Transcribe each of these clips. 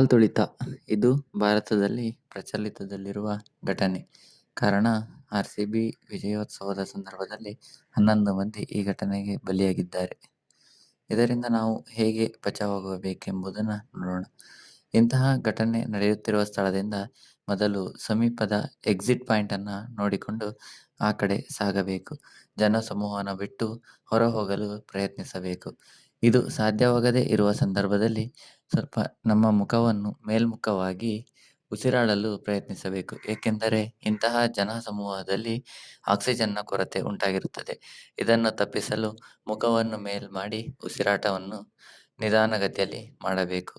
ಕಾಲ್ತುಳಿತ ಇದು ಭಾರತದಲ್ಲಿ ಪ್ರಚಲಿತದಲ್ಲಿರುವ ಘಟನೆ. ಕಾರಣ ಆರ್‌ಸಿಬಿ ವಿಜಯೋತ್ಸವದ ಸಂದರ್ಭದಲ್ಲಿ 11 ಮಂದಿ ಈ ಘಟನೆಗೆ ಬಲಿಯಾಗಿದ್ದಾರೆ. ಇದರಿಂದ ನಾವು ಹೇಗೆ ಬಚಾವಾಗಬೇಕೆಂಬುದನ್ನು ನೋಡೋಣ. ಇಂತಹ ಘಟನೆ ನಡೆಯುತ್ತಿರುವ ಸ್ಥಳದಿಂದ ಮೊದಲು ಸಮೀಪದ ಎಕ್ಸಿಟ್ ಪಾಯಿಂಟ್ ಅನ್ನು ನೋಡಿಕೊಂಡು ಆ ಕಡೆ ಸಾಗಬೇಕು. ಜನಸಮೂಹವನ್ನು ಬಿಟ್ಟು ಹೊರಹೋಗಲು ಪ್ರಯತ್ನಿಸಬೇಕು. ಇದು ಸಾಧ್ಯವಾಗದೇ ಇರುವ ಸಂದರ್ಭದಲ್ಲಿ ಸ್ವಲ್ಪ ನಮ್ಮ ಮುಖವನ್ನು ಮೇಲ್ಮುಖವಾಗಿ ಉಸಿರಾಡಲು ಪ್ರಯತ್ನಿಸಬೇಕು. ಏಕೆಂದರೆ ಇಂತಹ ಜನಸಮೂಹದಲ್ಲಿ ಆಕ್ಸಿಜನ್ನ ಕೊರತೆ ಉಂಟಾಗಿರುತ್ತದೆ. ಇದನ್ನು ತಪ್ಪಿಸಲು ಮುಖವನ್ನು ಮೇಲ್ ಮಾಡಿ ಉಸಿರಾಟವನ್ನು ನಿಧಾನಗತಿಯಲ್ಲಿ ಮಾಡಬೇಕು.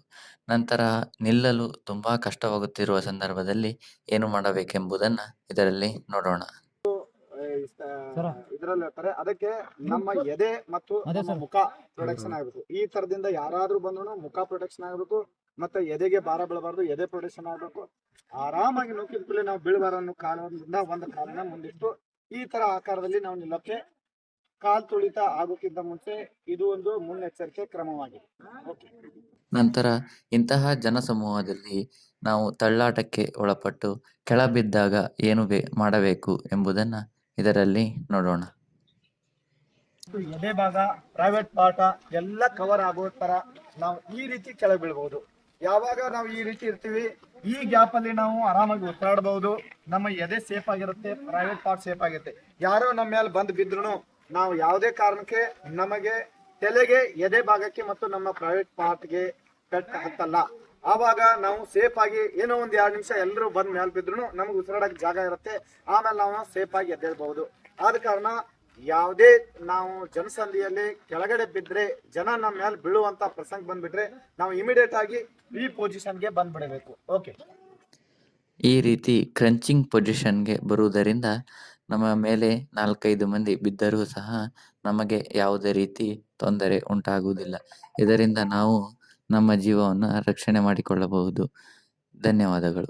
ನಂತರ ನಿಲ್ಲಲು ತುಂಬಾ ಕಷ್ಟವಾಗುತ್ತಿರುವ ಸಂದರ್ಭದಲ್ಲಿ ಏನು ಮಾಡಬೇಕೆಂಬುದನ್ನು ಇದರಲ್ಲಿ ನೋಡೋಣ. ಇದರಲ್ಲಿ ಹೇಳ್ತಾರೆ ಅದಕ್ಕೆ ನಮ್ಮ ಎದೆ ಮತ್ತು ನಮ್ಮ ಮುಖ ಪ್ರೊಟೆಕ್ಷನ್ ಆಗಬೇಕು. ಈ ತರದಿಂದ ಯಾರಾದ್ರೂ ಬಂದ್ರು ಮುಖ ಪ್ರೊಟೆಕ್ಷನ್ ಆಗಬೇಕು, ಮತ್ತೆ ಎದೆಗೆ ಭಾರ ಬೀಳಬಾರ್ದು, ಎದೆ ಪ್ರೊಟೆಕ್ಷನ್ ಆಗಬೇಕು. ಆರಾಮಾಗಿ ನುಗ್ಗಿದ ಕೂಡಲೇ ನಾವು ಬೀಳಬಾರ ಅನ್ನೋ ಕಾರಣದಿಂದ ಒಂದು ಕಾಲನ ಮುಂದಿಟ್ಟು ಈ ತರ ಆಕಾರದಲ್ಲಿ ನಾವು ನಿಲ್ಲಕ್ಕೆ ಕಾಲ್ ತುಳಿತ ಆಗೋಕ್ಕಿಂತ ಮುಂಚೆ ಇದು ಒಂದು ಮುನ್ನೆಚ್ಚರಿಕೆ ಕ್ರಮವಾಗಿದೆ. ನಂತರ ಇಂತಹ ಜನಸಮೂಹದಲ್ಲಿ ನಾವು ತಳ್ಳಾಟಕ್ಕೆ ಒಳಪಟ್ಟು ಕೆಳ ಬಿದ್ದಾಗ ಏನು ಮಾಡಬೇಕು ಎಂಬುದನ್ನ ಇದರಲ್ಲಿ ನೋಡೋಣ. ಎದೆ ಭಾಗ, ಪ್ರೈವೇಟ್ ಪಾರ್ಟ್ ಎಲ್ಲ ಕವರ್ ಆಗೋ ತರ ನಾವು ಈ ರೀತಿ ಕೆಳಗೆ ಬೀಳ್ಬಹುದು. ಯಾವಾಗ ನಾವು ಈ ರೀತಿ ಇರ್ತೀವಿ, ಈ ಗ್ಯಾಪ್ ಅಲ್ಲಿ ನಾವು ಆರಾಮಾಗಿ ಉಸಿರಾಡಬಹುದು. ನಮ್ಮ ಎದೆ ಸೇಫ್ ಆಗಿರುತ್ತೆ, ಪ್ರೈವೇಟ್ ಪಾರ್ಟ್ ಸೇಫ್ ಆಗಿರುತ್ತೆ. ಯಾರೋ ನಮ್ಮ ಮೇಲೆ ಬಂದು ಬಿದ್ರು ನಾವು ಯಾವುದೇ ಕಾರಣಕ್ಕೆ ನಮಗೆ ತಲೆಗೆ, ಎದೆ ಭಾಗಕ್ಕೆ ಮತ್ತು ನಮ್ಮ ಪ್ರೈವೇಟ್ ಪಾರ್ಟ್ಗೆ ಪೆಟ್ಟು ಹತ್ತಲ್ಲ. ಆವಾಗ ನಾವು ಸೇಫ್ ಆಗಿ ಏನೋ ಒಂದ್ 2 ನಿಮಿಷ ಎಲ್ಲರೂ ಬಂದ್ ಮೇಲೆ ಬಿದ್ರು ನಮ್ಗೆ ಉಸಿರಾಡಕ್ ಜಾಗ ಇರುತ್ತೆ. ಆಮೇಲೆ ನಾವು ಸೇಫ್ ಆಗಿ ಎದ್ದೇಳ್ಬಹುದು. ಆದ ಕಾರಣ ಯಾವುದೇ ನಾವು ಜನಸಂಧಿಯಲ್ಲಿ ಕೆಳಗಡೆ ಬಿದ್ರೆ, ಜನ ನಮ್ಮ ಮೇಲೆ ಬೀಳುವಂತ ಪ್ರಸಂಗ ಬಂದ್ಬಿಟ್ರೆ ನಾವು ಇಮಿಡಿಯೇಟ್ ಆಗಿ ಈ ಪೊಸಿಷನ್ಗೆ ಬಂದ್ಬಿಡಬೇಕು. ಓಕೆ, ಈ ರೀತಿ ಕ್ರಂಚಿಂಗ್ ಪೊಸಿಷನ್ಗೆ ಬರುವುದರಿಂದ ನಮ್ಮ ಮೇಲೆ 4-5 ಮಂದಿ ಬಿದ್ದರೂ ಸಹ ನಮಗೆ ಯಾವುದೇ ರೀತಿ ತೊಂದರೆ ಉಂಟಾಗುವುದಿಲ್ಲ. ಇದರಿಂದ ನಾವು ನಮ್ಮ ಜೀವವನ್ನು ರಕ್ಷಣೆ ಮಾಡಿಕೊಳ್ಳಬಹುದು. ಧನ್ಯವಾದಗಳು.